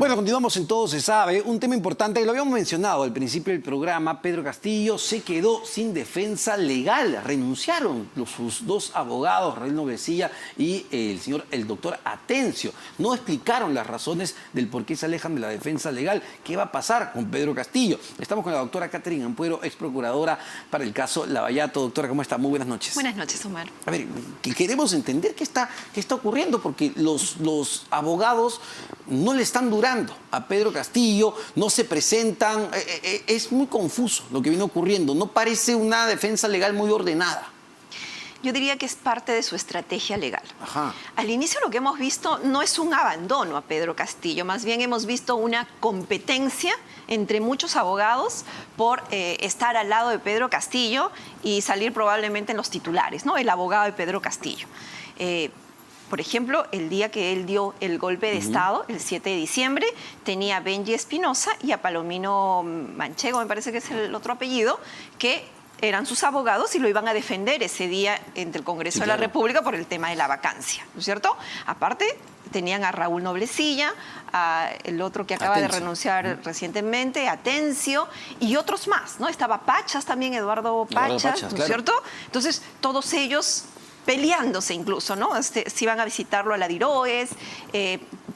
Bueno, continuamos en Todo se sabe. Un tema importante que lo habíamos mencionado al principio del programa. Pedro Castillo se quedó sin defensa legal. Renunciaron sus dos abogados, Raúl Noblecilla y el doctor Atencio. No explicaron las razones del por qué se alejan de la defensa legal. ¿Qué va a pasar con Pedro Castillo? Estamos con la doctora Catherine Ampuero, ex procuradora para el caso Lavallato. Doctora, ¿cómo está? Muy buenas noches. Buenas noches, Omar. A ver, queremos entender qué está ocurriendo, porque los abogados no le están durando a Pedro Castillo, no se presentan, es muy confuso lo que viene ocurriendo, no parece una defensa legal muy ordenada. Yo diría que es parte de su estrategia legal. Ajá. Al inicio lo que hemos visto no es un abandono a Pedro Castillo, más bien hemos visto una competencia entre muchos abogados por estar al lado de Pedro Castillo y salir probablemente en los titulares, ¿no? El abogado de Pedro Castillo. Por ejemplo, el día que él dio el golpe de Estado, el 7 de diciembre, tenía a Benji Espinosa y a Palomino Manchego, me parece que es el otro apellido, que eran sus abogados y lo iban a defender ese día ante el Congreso de la República por el tema de la vacancia, ¿no es cierto? Aparte, tenían a Raúl Noblecilla, a el otro que acaba de renunciar recientemente, Atencio, y otros más, ¿no? Estaba Pachas también, Eduardo Pachas, ¿no es cierto? Entonces, todos ellos peleándose incluso, ¿no? Se iban a visitarlo a la Diroes,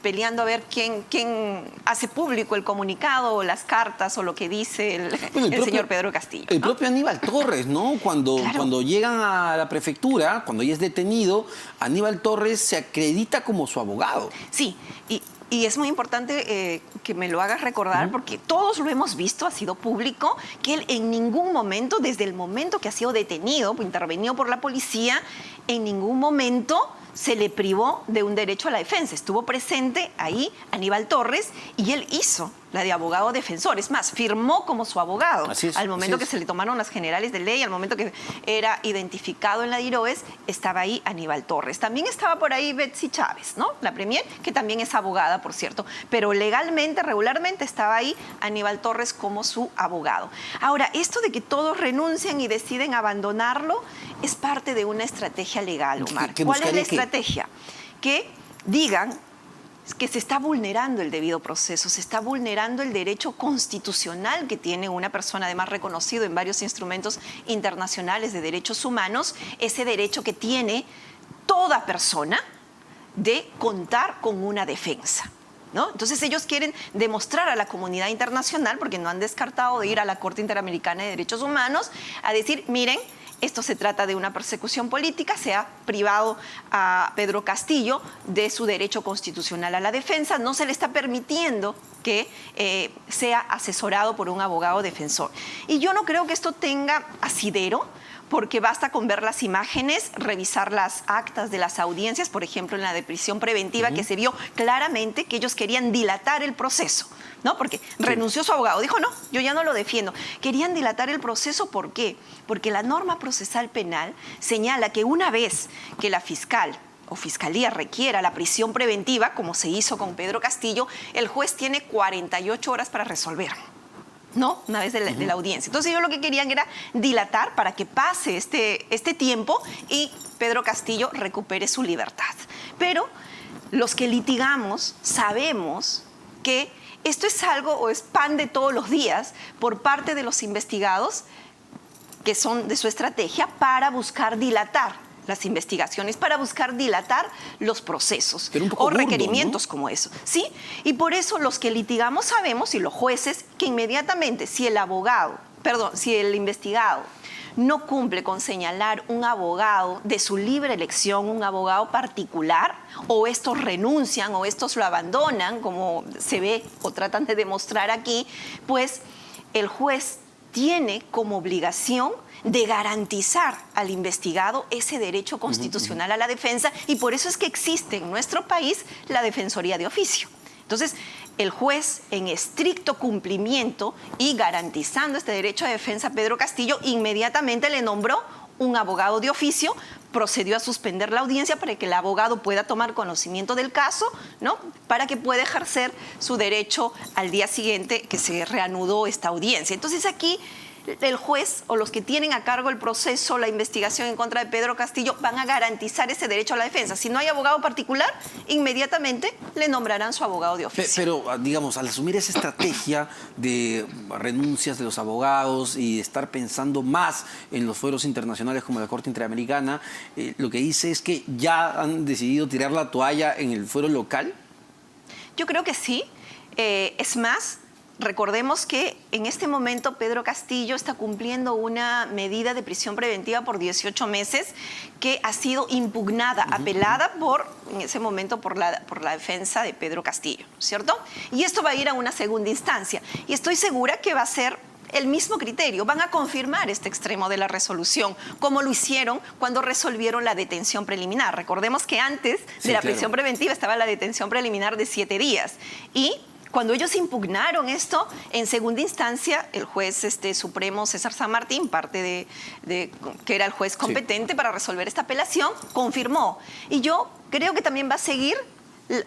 peleando a ver quién hace público el comunicado o las cartas o lo que dice el señor Pedro Castillo, ¿no? El propio Aníbal Torres, ¿no? Cuando llegan a la prefectura, cuando ya es detenido, Aníbal Torres se acredita como su abogado. Sí, y es muy importante que me lo hagas recordar, porque todos lo hemos visto, ha sido público, que él en ningún momento, desde el momento que ha sido detenido, intervenido por la policía, en ningún momento se le privó de un derecho a la defensa. Estuvo presente ahí Aníbal Torres y él hizo la de abogado defensor. Es más, firmó como su abogado. Al momento que se le tomaron las generales de ley, al momento que era identificado en la Diroes, estaba ahí Aníbal Torres. También estaba por ahí Betsy Chávez, ¿no? La premier, que también es abogada, por cierto. Pero legalmente, regularmente, estaba ahí Aníbal Torres como su abogado. Ahora, esto de que todos renuncian y deciden abandonarlo es parte de una estrategia legal, Omar. ¿Cuál es la estrategia? Que digan que se está vulnerando el debido proceso, se está vulnerando el derecho constitucional que tiene una persona, además reconocido en varios instrumentos internacionales de derechos humanos, ese derecho que tiene toda persona de contar con una defensa, ¿no? Entonces ellos quieren demostrar a la comunidad internacional, porque no han descartado de ir a la Corte Interamericana de Derechos Humanos, a decir, miren, esto se trata de una persecución política, se ha privado a Pedro Castillo de su derecho constitucional a la defensa, no se le está permitiendo que sea asesorado por un abogado defensor. Y yo no creo que esto tenga asidero, porque basta con ver las imágenes, revisar las actas de las audiencias, por ejemplo, en la de prisión preventiva, que se vio claramente que ellos querían dilatar el proceso, ¿no? Porque renunció su abogado, dijo, no, yo ya no lo defiendo. Querían dilatar el proceso, ¿por qué? Porque la norma procesal penal señala que una vez que la fiscal o fiscalía requiera la prisión preventiva, como se hizo con Pedro Castillo, el juez tiene 48 horas para resolver, ¿no? Una vez de la audiencia. Entonces ellos lo que querían era dilatar para que pase este tiempo y Pedro Castillo recupere su libertad. Pero los que litigamos sabemos que esto es algo o es pan de todos los días por parte de los investigados, que son de su estrategia para buscar dilatar las investigaciones, para buscar dilatar los procesos o requerimientos, ¿no? Como eso, ¿sí? Y por eso los que litigamos sabemos, y los jueces, que inmediatamente si el investigado no cumple con señalar un abogado de su libre elección, un abogado particular, o estos renuncian o estos lo abandonan, como se ve o tratan de demostrar aquí, pues el juez tiene como obligación de garantizar al investigado ese derecho constitucional a la defensa, y por eso es que existe en nuestro país la Defensoría de Oficio. Entonces, el juez, en estricto cumplimiento y garantizando este derecho de defensa a Pedro Castillo, inmediatamente le nombró un abogado de oficio, procedió a suspender la audiencia para que el abogado pueda tomar conocimiento del caso, ¿no? Para que pueda ejercer su derecho al día siguiente que se reanudó esta audiencia. Entonces aquí el juez o los que tienen a cargo el proceso, la investigación en contra de Pedro Castillo, van a garantizar ese derecho a la defensa. Si no hay abogado particular, inmediatamente le nombrarán su abogado de oficio. Pero, digamos, al asumir esa estrategia de renuncias de los abogados y de estar pensando más en los fueros internacionales como la Corte Interamericana, lo que dice es que ya han decidido tirar la toalla en el fuero local. Yo creo que sí. Es más, recordemos que en este momento Pedro Castillo está cumpliendo una medida de prisión preventiva por 18 meses que ha sido impugnada, apelada en ese momento por la defensa de Pedro Castillo, ¿cierto? Y esto va a ir a una segunda instancia. Y estoy segura que va a ser el mismo criterio. Van a confirmar este extremo de la resolución, como lo hicieron cuando resolvieron la detención preliminar. Recordemos que antes de la prisión preventiva estaba la detención preliminar de 7 días. Y cuando ellos impugnaron esto, en segunda instancia, el juez supremo César San Martín, parte que era el juez competente para resolver esta apelación, confirmó. Y yo creo que también va a seguir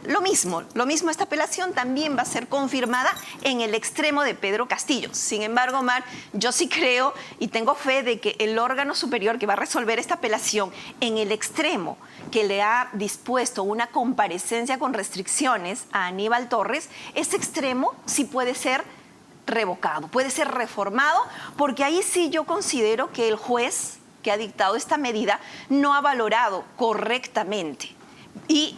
lo mismo, esta apelación también va a ser confirmada en el extremo de Pedro Castillo. Sin embargo, Omar, yo sí creo y tengo fe de que el órgano superior que va a resolver esta apelación en el extremo que le ha dispuesto una comparecencia con restricciones a Aníbal Torres, ese extremo sí puede ser revocado, puede ser reformado, porque ahí sí yo considero que el juez que ha dictado esta medida no ha valorado correctamente y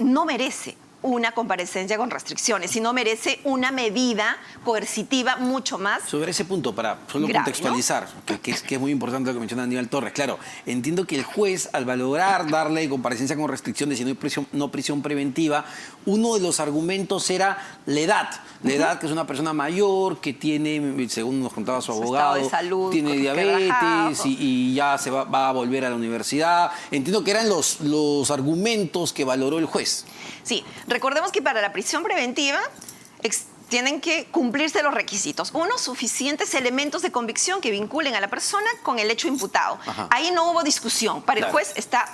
no merece una comparecencia con restricciones, sino merece una medida coercitiva mucho más sobre ese punto, para solo grave, contextualizar, ¿no? que es muy importante lo que menciona Aníbal Torres. Claro, entiendo que el juez, al valorar darle comparecencia con restricciones y no prisión preventiva, uno de los argumentos era la edad. La edad, que es una persona mayor, que tiene, según nos contaba su abogado, estado de salud, tiene diabetes y ya se va a volver a la universidad. Entiendo que eran los argumentos que valoró el juez. Sí, recordemos que para la prisión preventiva tienen que cumplirse los requisitos. Uno, suficientes elementos de convicción que vinculen a la persona con el hecho imputado. Ajá. Ahí no hubo discusión. Para el juez está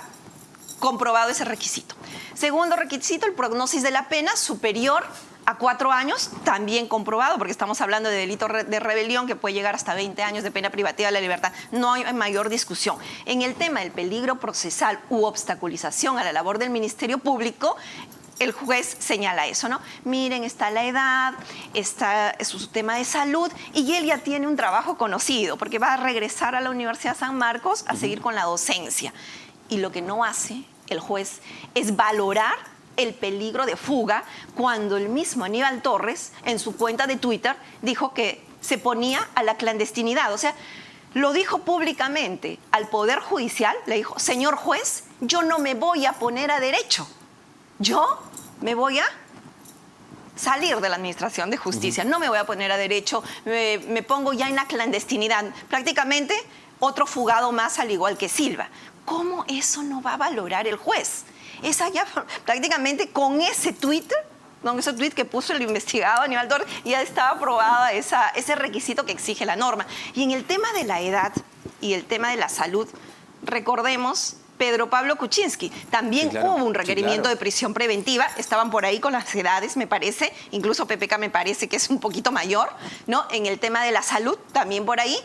comprobado ese requisito. Segundo requisito, el prognosis de la pena superior a 4 años, también comprobado, porque estamos hablando de delito de rebelión que puede llegar hasta 20 años de pena privativa de la libertad. No hay mayor discusión. En el tema del peligro procesal u obstaculización a la labor del Ministerio Público, el juez señala eso, ¿no? Miren, está la edad, está su tema de salud y él ya tiene un trabajo conocido porque va a regresar a la Universidad San Marcos a seguir con la docencia. Y lo que no hace el juez es valorar el peligro de fuga cuando el mismo Aníbal Torres en su cuenta de Twitter dijo que se ponía a la clandestinidad. O sea, lo dijo públicamente al Poder Judicial, le dijo, señor juez, yo no me voy a poner a derecho. Yo me voy a salir de la Administración de Justicia, no me voy a poner a derecho, me pongo ya en la clandestinidad. Prácticamente otro fugado más al igual que Silva. ¿Cómo eso no va a valorar el juez? Esa ya prácticamente con ese tweet que puso el investigado Aníbal Torres, ya estaba aprobada ese requisito que exige la norma. Y en el tema de la edad y el tema de la salud, recordemos Pedro Pablo Kuczynski. También hubo un requerimiento de prisión preventiva, estaban por ahí con las edades, me parece, incluso PPK me parece que es un poquito mayor, ¿no? En el tema de la salud, también por ahí,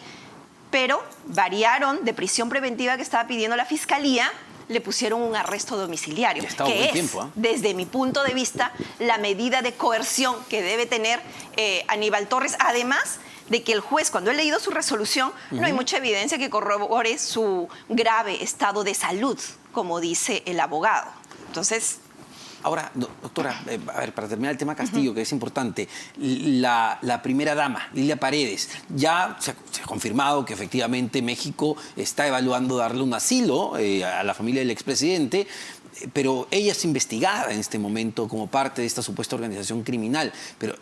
pero variaron de prisión preventiva que estaba pidiendo la Fiscalía, le pusieron un arresto domiciliario, que es, desde mi punto de vista, la medida de coerción que debe tener Aníbal Torres, además de que el juez, cuando he leído su resolución, no hay mucha evidencia que corrobore su grave estado de salud, como dice el abogado. Entonces... Ahora, doctora, a ver, para terminar el tema Castillo, que es importante, la primera dama, Lilia Paredes, ya se ha confirmado que efectivamente México está evaluando darle un asilo a la familia del expresidente, pero ella es investigada en este momento como parte de esta supuesta organización criminal, pero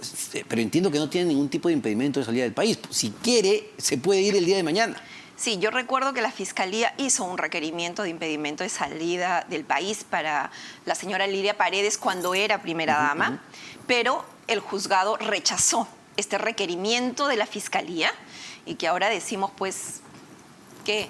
entiendo que no tiene ningún tipo de impedimento de salida del país. Si quiere, se puede ir el día de mañana. Sí, yo recuerdo que la Fiscalía hizo un requerimiento de impedimento de salida del país para la señora Lilia Paredes cuando era primera dama, pero el juzgado rechazó este requerimiento de la Fiscalía y que ahora decimos pues que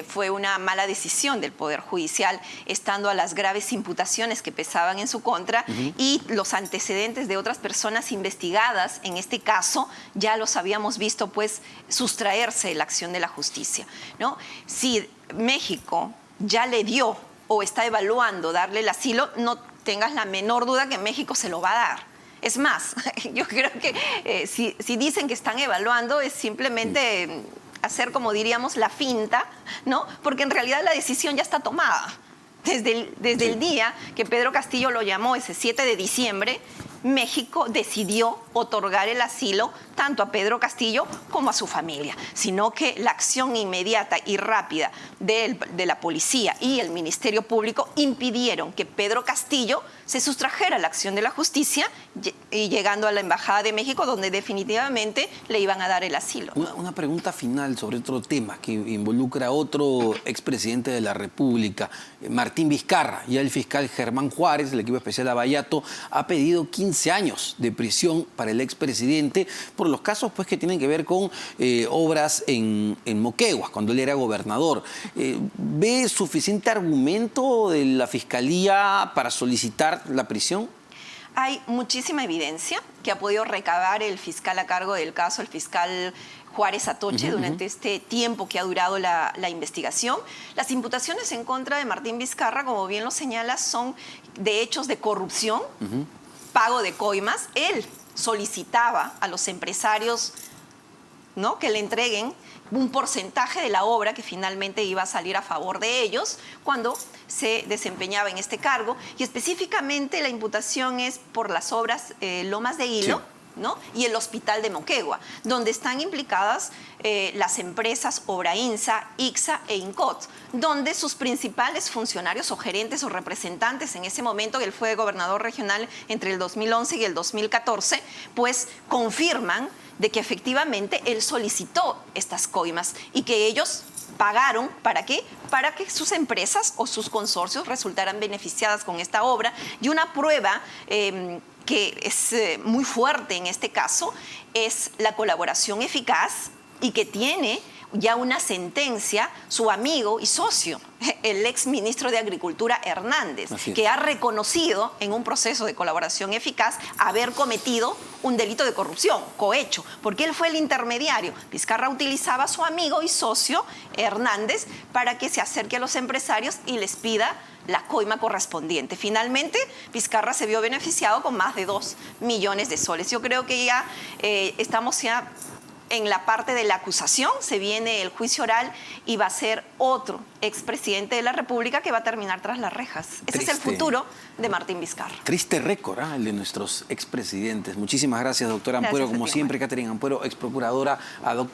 fue una mala decisión del Poder Judicial, estando a las graves imputaciones que pesaban en su contra y los antecedentes de otras personas investigadas en este caso, ya los habíamos visto pues sustraerse de la acción de la justicia, ¿no? Si México ya le dio o está evaluando darle el asilo, no tengas la menor duda que México se lo va a dar. Es más, yo creo que si dicen que están evaluando es simplemente hacer, como diríamos, la finta, ¿no? Porque en realidad la decisión ya está tomada. Desde el día que Pedro Castillo lo llamó, ese 7 de diciembre, México decidió otorgar el asilo tanto a Pedro Castillo como a su familia, sino que la acción inmediata y rápida de la policía y el Ministerio Público impidieron que Pedro Castillo se sustrajera a la acción de la justicia y llegando a la Embajada de México, donde definitivamente le iban a dar el asilo. Una pregunta final sobre otro tema que involucra a otro expresidente de la República, Martín Vizcarra. Ya el fiscal Germán Juárez, del equipo especial Lavallato, ha pedido 15 años de prisión para el expresidente por los casos pues, que tienen que ver con obras en Moquegua, cuando él era gobernador. ¿Ve suficiente argumento de la Fiscalía para solicitar la prisión? Hay muchísima evidencia que ha podido recabar el fiscal a cargo del caso, el fiscal Juárez Atoche, durante este tiempo que ha durado la investigación. Las imputaciones en contra de Martín Vizcarra, como bien lo señala, son de hechos de corrupción, pago de coimas. Él solicitaba a los empresarios, ¿no?, que le entreguen un porcentaje de la obra que finalmente iba a salir a favor de ellos cuando se desempeñaba en este cargo. Y específicamente la imputación es por las obras Lomas de Hilo, ¿no?, y el Hospital de Moquegua, donde están implicadas las empresas Obrainsa, ICSA e INCOT, donde sus principales funcionarios o gerentes o representantes en ese momento, que él fue gobernador regional entre el 2011 y el 2014, pues confirman de que efectivamente él solicitó estas coimas y que ellos pagaron, ¿para qué? Para que sus empresas o sus consorcios resultaran beneficiadas con esta obra. Y una prueba que es muy fuerte en este caso es la colaboración eficaz y que tiene ya una sentencia su amigo y socio, el ex ministro de Agricultura Hernández, que ha reconocido en un proceso de colaboración eficaz haber cometido un delito de corrupción, cohecho, porque él fue el intermediario. Vizcarra utilizaba a su amigo y socio Hernández para que se acerque a los empresarios y les pida la coima correspondiente. Finalmente, Vizcarra se vio beneficiado con más de 2 millones de soles. Yo creo que ya estamos ya en la parte de la acusación, se viene el juicio oral y va a ser otro expresidente de la República que va a terminar tras las rejas. Ese es el futuro de Martín Vizcarra. Triste récord, el de nuestros expresidentes. Muchísimas gracias, doctora Ampuero. Como siempre, Catherine Ampuero, ex procuradora ad hoc